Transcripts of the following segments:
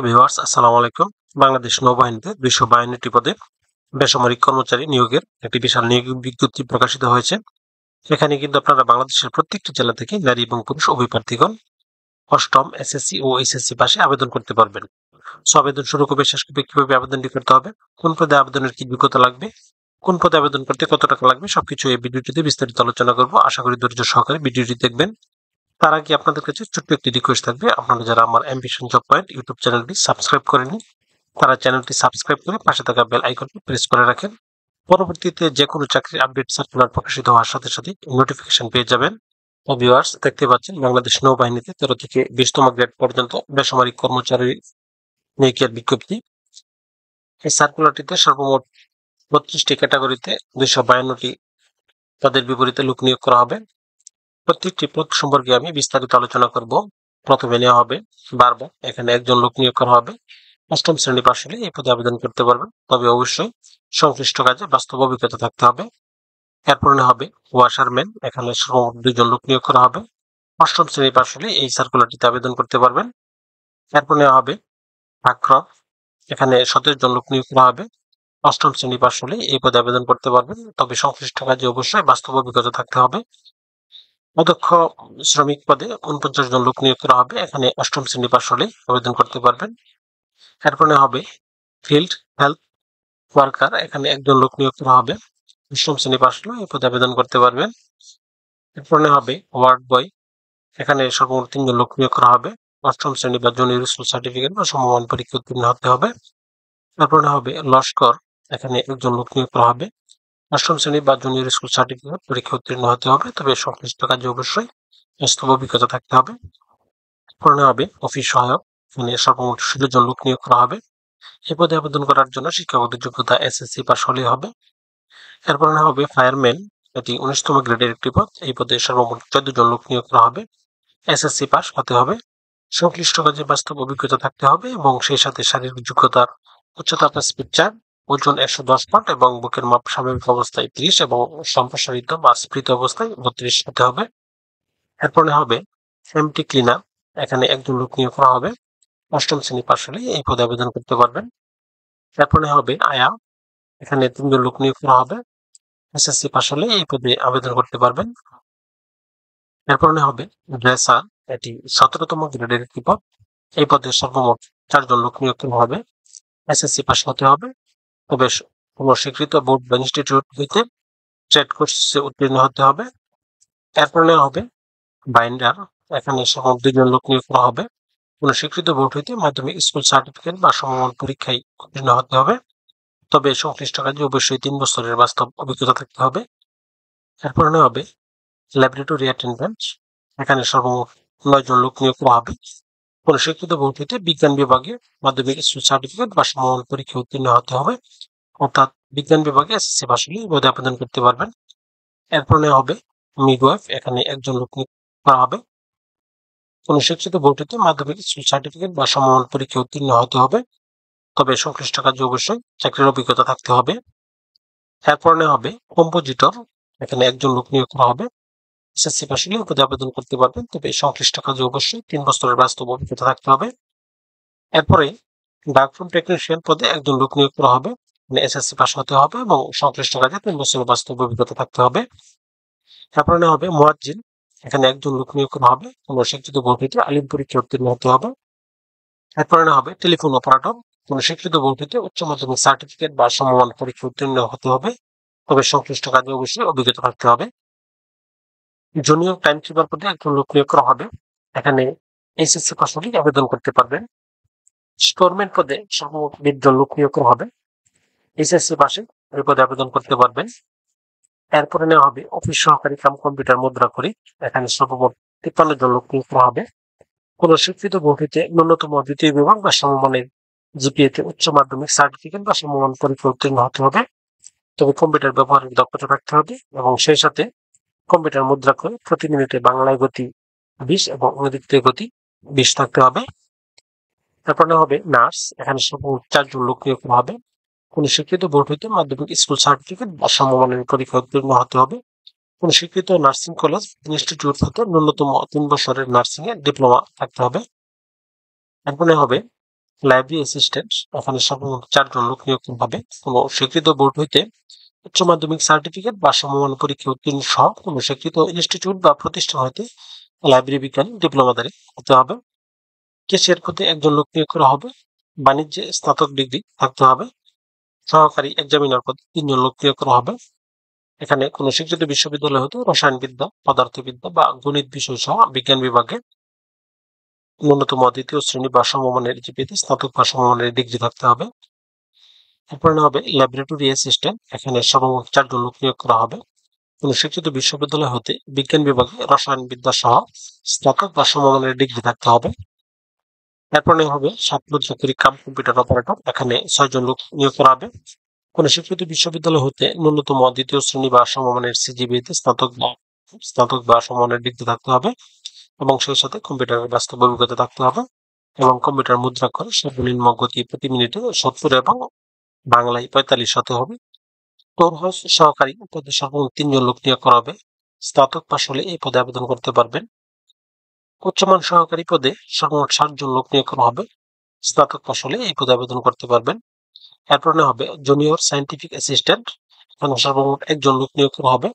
Viewers আসসালামু আলাইকুম। বাংলাদেশ নৌবাহিনীতে 252টি পদে বেসামরিক কর্মচারী নিয়োগের একটি বিশাল নিয়োগ বিজ্ঞপ্তি প্রকাশিত হয়েছে। এখানে কিন্তু আপনারা বাংলাদেশের প্রত্যেকটি জেলা থেকে নারী এবং পুরুষ উভয় প্রার্থীগণ অষ্টম এসএসসি ও এইচএসসি পাশে আবেদন করতে পারবেন। সো আবেদন শুরু করবে, শেষ করবে, কিভাবে আবেদনটি করতে হবে, কোন পদে আবেদনের কি যোগ্যতা লাগবে, কোন পদে আবেদন করতে কত টাকা লাগবে, সবকিছু এই ভিডিওটিতে বিস্তারিত আলোচনা করব। আশা করি ধৈর্য সহকারে ভিডিওটি দেখবেন। তার আগে আপনাদের কাছে ছোট্ট একটি রিকোয়েস্ট থাকবে, আপনারা যারা আমার অ্যাম্বিশন জব পয়েন্ট ইউটিউব চ্যানেলটি সাবস্ক্রাইব করেননি তারা চ্যানেলটি সাবস্ক্রাইব করে পাশে থাকা বেল আইকনটি প্রেস করে রাখেন। পরবর্তীতে যে কোনো চাকরির আপডেট সার্কুলার প্রকাশিত হওয়ার সাথে সাথে নোটিফিকেশন পেয়ে যাবেন। তো ভিউয়ার্স দেখতে পাচ্ছেন বাংলাদেশ নৌবাহিনীতে 13 থেকে 20তম গ্রেড পর্যন্ত বেসামরিক কর্মচারী নিয়োগের বিজ্ঞপ্তি। এই সার্কুলারটিতে সর্বমোট 32টি ক্যাটাগরিতে 252টি পদের বিপরীতে লোক নিয়োগ করা হবে। প্রত্যেকটি পদ সম্পর্কে আমি বিস্তারিত আলোচনা করব। প্রথমে নেওয়া হবে বারবার, এখানে একজন লোক নিয়োগ করা হবে। অষ্টম শ্রেণী পাশ হলে এই পদে আবেদন করতে পারবেন, তবে অবশ্যই সংশ্লিষ্ট কাজে বাস্তব অভিজ্ঞতা থাকতে হবে। এরপর নেওয়া হবে ওয়াশারম্যান, এখানে সর্বমোট 2জন লোক নিয়োগ করা হবে। অষ্টম শ্রেণী পাশ হলে এই সার্কুলারটিতে আবেদন করতে পারবেন। এরপর নেওয়া হবে আক্রম, এখানে 17 জন লোক নিয়োগ করা হবে। অষ্টম শ্রেণী পাশ হলে এই পদে আবেদন করতে পারবেন, তবে সংশ্লিষ্ট কাজে অবশ্যই বাস্তব অভিজ্ঞতা থাকতে হবে। অদক্ষ শ্রমিক পদে 49 জন লোক নিয়োগ করা হবে, এখানে অষ্টম শ্রেণী পাশ হলেই আবেদন করতে পারবেন। এরপরে হবে ফিল্ড হেলথ ওয়ার্কার, এখানে একজন লোক নিয়োগ করা হবে। অষ্টম শ্রেণী পাশ হলে এই পদে আবেদন করতে পারবেন। এরপরে হবে ওয়ার্ড বয়, এখানে সর্বমোট 3জন লোক নিয়োগ করা হবে। অষ্টম শ্রেণী বা জুনিয়র স্কুল সার্টিফিকেট বা সমমান পরীক্ষা উত্তীর্ণ হতে হবে। তারপরে হবে লস্কর, এখানে একজন লোক নিয়োগ করা হবে। অষ্টম শ্রেণী বা জুনিয়র স্কুল সার্টিফিকেট পরীক্ষা উত্তীর্ণ হতে হবে, তবে সংশ্লিষ্ট কাজে অবশ্যই বাস্তব অভিজ্ঞতা থাকতে হবে। এরপরে হবে অফিস সহায়ক, এখানে সর্বমোট 16 জন লোক নিয়োগ করা হবে। এই পদে আবেদন করার জন্য শিক্ষাগত যোগ্যতা এসএসসি পাস হলেই হবে। এরপরে হবে ফায়ারম্যান, এটি 19তম গ্রেডের একটি পদ। এই পদে সর্বমোট 14 জন লোক নিয়োগ করা হবে। এসএসসি পাস হতে হবে, সংশ্লিষ্ট কাজে বাস্তব অভিজ্ঞতা থাকতে হবে এবং সেই সাথে শারীরিক যোগ্যতার উচ্চতা 5 ফিট 4, ওজন 110 পাউন্ড এবং বুকের মাপ স্বাভাবিক অবস্থায় 30 এবং সম্প্রসারিত বা স্ফীত অবস্থায় 32 হতে হবে। এরপরে হবে এমটি ক্লিনার, এখানে একজন লোক নিয়োগ করা হবে। অষ্টম শ্রেণী পাস হলে এই পদে আবেদন করতে পারবেন। এরপরে হবে আয়া, এখানে 3জন লোক নিয়োগ করা হবে। এসএসসি পাস হলে এই পদে আবেদন করতে পারবেন। এরপরে হবে ড্রেসার, এটি 17তম গ্রেডের একটি পদ। এই পদে সর্বমোট 4জন লোক নিয়োগ করা হবে। এসএসসি পাস হতে হবে, তবে কোন স্বীকৃত বোর্ড বা ইনস্টিটিউট হইতে ট্রেড কোর্সে উত্তীর্ণ হতে হবে। এরপরে হবে বাইন্ডার, এখানে সর্বমোট 2জন লোক নিয়োগ করা হবে। কোন স্বীকৃত বোর্ড হইতে মাধ্যমিক স্কুল সার্টিফিকেট বা সমমান পরীক্ষায় উত্তীর্ণ হতে হবে, তবে সংশ্লিষ্ট কাজে অবশ্যই 3 বছরের বাস্তব অভিজ্ঞতা থাকতে হবে। এরপরে হবে ল্যাবরেটরি অ্যাটেন্ডেন্ট, এখানে সর্বমোট 9 জন লোক নিয়োগ করা হবে। কোন স্বীকৃত বোর্ড হইতে বিজ্ঞান বিভাগে মাধ্যমিক স্কুল সার্টিফিকেট বা সমমান পরীক্ষায় উত্তীর্ণ হতে হবে, অর্থাৎ বিজ্ঞান বিভাগে এসএসসি পাস হলে এই পদে আবেদন করতে পারবেন। এরপরে হবে মিডওয়াইফ, এখানে একজন লোক নিয়োগ করা হবে। কোন স্বীকৃত বোর্ড হইতে মাধ্যমিক স্কুল সার্টিফিকেট বা সমমান পরীক্ষায় উত্তীর্ণ হতে হবে, তবে সংশ্লিষ্ট কাজে অবশ্যই চাকরির অভিজ্ঞতা থাকতে হবে। এরপরে হবে কম্পোজিটর, এখানে একজন লোক নিয়োগ করা হবে। এসএসসি পাস হলে এই পদে আবেদন করতে পারবেন, তবে সংশ্লিষ্ট কাজে অবশ্যই 3 বছরের বাস্তব অভিজ্ঞতা থাকতে হবে। এরপরে ডার্করুম টেকনিশিয়ান পদে একজন লোক নিয়োগ করা হবে, মানে এসএসসি পাস হতে হবে এবং সংশ্লিষ্ট কাজে 3 বছরের বাস্তব অভিজ্ঞতা থাকতে হবে। এরপরে হবে মুয়াজ্জিন, এখানে একজন লোক নিয়োগ করা হবে। কোন স্বীকৃত বোর্ড হইতে আলিম পরীক্ষা উত্তীর্ণ হতে হবে। এরপরে হবে টেলিফোন অপারেটর, কোন স্বীকৃত বোর্ড হইতে উচ্চ মাধ্যমিক সার্টিফিকেট বা সমমান পরীক্ষা উত্তীর্ণ হতে হবে, তবে সংশ্লিষ্ট কাজে অবশ্যই অভিজ্ঞতা থাকতে হবে। জুনিয়র টাইম কিপার পদে একজন লোক নিয়োগ করা হবে, এখানে এসএসসি পাস হলেই আবেদন করতে পারবেন। স্টোরম্যান পদে সর্বমোট 20 জন লোক নিয়োগ করা হবে। এসএসসি পাশে এই পদে আবেদন করতে পারবেন। এরপরে নেওয়া হবে অফিস সহকারী কাম কম্পিউটার মুদ্রাক্ষরী, এখানে সর্বমোট 53 জন লোক নিয়োগ করা হবে। কোন স্বীকৃত বোর্ড হইতে ন্যূনতম দ্বিতীয় বিভাগ বা সমমানের জিপিএতে উচ্চ মাধ্যমিক সার্টিফিকেট বা সমমান পরীক্ষা উত্তীর্ণ হতে হবে, তবে কম্পিউটার ব্যবহারের দক্ষতা থাকতে হবে এবং সেই সাথে কম্পিউটার মুদ্রাক্ষরে প্রতি মিনিটে বাংলায় গতি 20 এবং ইংরেজিতে গতি 20 থাকতে হবে। তারপরে হবে নার্স, এখানে সর্বমোট 4জন লোক নিয়োগ করা হবে। কোন স্বীকৃত বোর্ড হইতে মাধ্যমিক স্কুল সার্টিফিকেট বা সমমানের পরীক্ষা উত্তীর্ণ হতে হবে। কোন স্বীকৃত নার্সিং কলেজ ইনস্টিটিউট হতে ন্যূনতম 3 বছরের নার্সিং এ ডিপ্লোমা থাকতে হবে। এরপরে হবে লাইব্রেরি অ্যাসিস্ট্যান্ট, এখানে সর্বমোট 4 জন লোক নিয়োগ করা হবে। কোনো স্বীকৃত বোর্ড হইতে উচ্চ মাধ্যমিক সার্টিফিকেট বা সমমান পরীক্ষা উত্তীর্ণ সহ কোনো স্বীকৃত ইনস্টিটিউট বা প্রতিষ্ঠান হইতে লাইব্রেরি বিজ্ঞান ডিপ্লোমাধারী হতে হবে। ক্যাশিয়ার পদে 1 জন লোক নিয়োগ করা হবে। বাণিজ্যে স্নাতক ডিগ্রি থাকতে হবে। সহকারী এক্সামিনার পদে 3 জন লোক নিয়োগ করা হবে। এখানে কোনো স্বীকৃত বিশ্ববিদ্যালয় হতে রসায়নবিদ্যা, পদার্থবিদ্যা বা গণিত বিষয় সহ বিজ্ঞান বিভাগে ন্যূনতম 2য় শ্রেণী বা সমমানের জিপিএতে স্নাতক বা সমমানের ডিগ্রি থাকতে হবে। এরপরে হবে ল্যাবরেটরি অ্যাসিস্ট্যান্ট, এখানে সর্বমোট 4 জন লোক নিয়োগ করা হবে। কোনো শিক্ষিত বিশ্ববিদ্যালয় হতে বিজ্ঞান বিভাগে রসায়নবিদ্যা সহ স্নাতক বা সমমানের ডিগ্রি থাকতে হবে। এরপরে হবে 7 চাকরি কাম কম্পিউটার অপারেটর, এখানে 6 জন লোক নিয়োগ করা হবে। কোনো স্বীকৃত বিশ্ববিদ্যালয় হতে ন্যূনতম 2য় শ্রেণী বা সমমানের সিজিপিএতে স্নাতক বা সমমানের ডিগ্রি থাকতে হবে এবং সেই সাথে কম্পিউটারের বাস্তব অভিজ্ঞতা থাকতে হবে এবং কম্পিউটার মুদ্রাক্ষর সর্বনিম্ন গতি প্রতি মিনিটে 70 এবং বাংলায় 45 হতে হবে। স্টোর হাউস সহকারী পদে সর্বমোট 3 জন লোক নিয়োগ করা হবে। স্নাতক পাশ হলে এই পদে আবেদন করতে পারবেন। উচ্চমান সহকারী পদে সর্বমোট 60 জন লোক নিয়োগ করা হবে। স্নাতক পাশ হলে এই পদে আবেদন করতে পারবেন। এরপরে হবে জুনিয়র সায়েন্টিফিক অ্যাসিস্ট্যান্ট, এখানে সর্বমোট 1 জন লোক নিয়োগ করা হবে।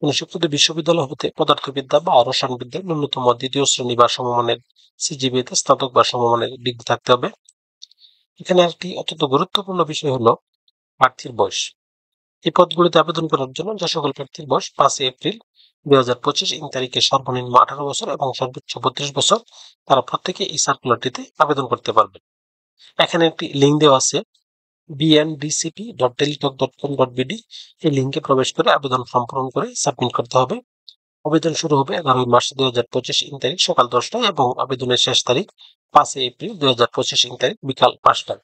কোনো স্বীকৃত বিশ্ববিদ্যালয় হতে পদার্থবিদ্যা বা রসায়নবিদ্যায় ন্যূনতম 2য় শ্রেণী বা সমমানের সিজিপিএতে স্নাতক বা সমমানের ডিগ্রি থাকতে হবে। এখানে একটি অত্যন্ত গুরুত্বপূর্ণ বিষয় হলো প্রার্থীর বয়স। এই পদগুলিতে আবেদন করার জন্য যে সকল প্রার্থীর বয়স 5 এপ্রিল 2025 তারিখে সর্বনিম্ন 18 বছর এবং সর্বোচ্চ 32 বছর, তারা প্রত্যেকে এই সার্কুলারটিতে আবেদন করতে পারবে। এখানে একটি লিঙ্ক দেওয়া আছে bndcp.teletalk.com.bd, এই লিঙ্কে প্রবেশ করে আবেদন ফর্ম পূরণ করে সাবমিট করতে হবে। আবেদন শুরু হবে 11 মার্চ 2025 তারিখ সকাল 10টায় এবং আবেদনের শেষ তারিখ 5 এপ্রিল 2025 তারিখ বিকাল 5টায়।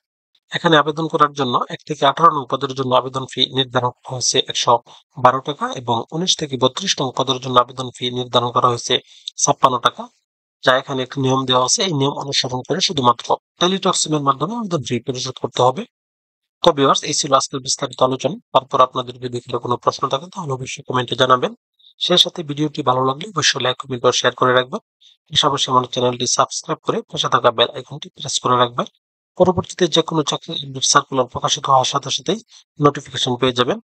এখানে আবেদন করার জন্য 1 থেকে 18 নং পদের জন্য আবেদন ফি নির্ধারণ করা হয়েছে 112 টাকা এবং 19 থেকে 32 নং পদের জন্য আবেদন ফি নির্ধারণ করা হয়েছে 56 টাকা। যা এখানে একটি নিয়ম দেওয়া আছে, এই নিয়ম অনুসরণ করে শুধুমাত্র টেলিটক সিমের মাধ্যমে আবেদন ফি পরিশোধ করতে হবে। তো ভিউয়ার্স, এই ছিল আজকের বিস্তারিত আলোচনা। তারপর আপনাদের যদি কোনো প্রশ্ন থাকে তাহলে অবশ্যই কমেন্টে জানাবেন। সেই সাথে ভিডিওটি ভালো লাগলে অবশ্যই লাইক, কমেন্ট ও শেয়ার করে রাখবেন। পাশাপাশি আমার চ্যানেলটি সাবস্ক্রাইব করে পাশে থাকা বেল আইকনটি প্রেস করে রাখবেন। পরবর্তীতে যে কোনো চাকরির সার্কুলার প্রকাশিত হওয়ার সাথে সাথেই নোটিফিকেশন পেয়ে যাবেন।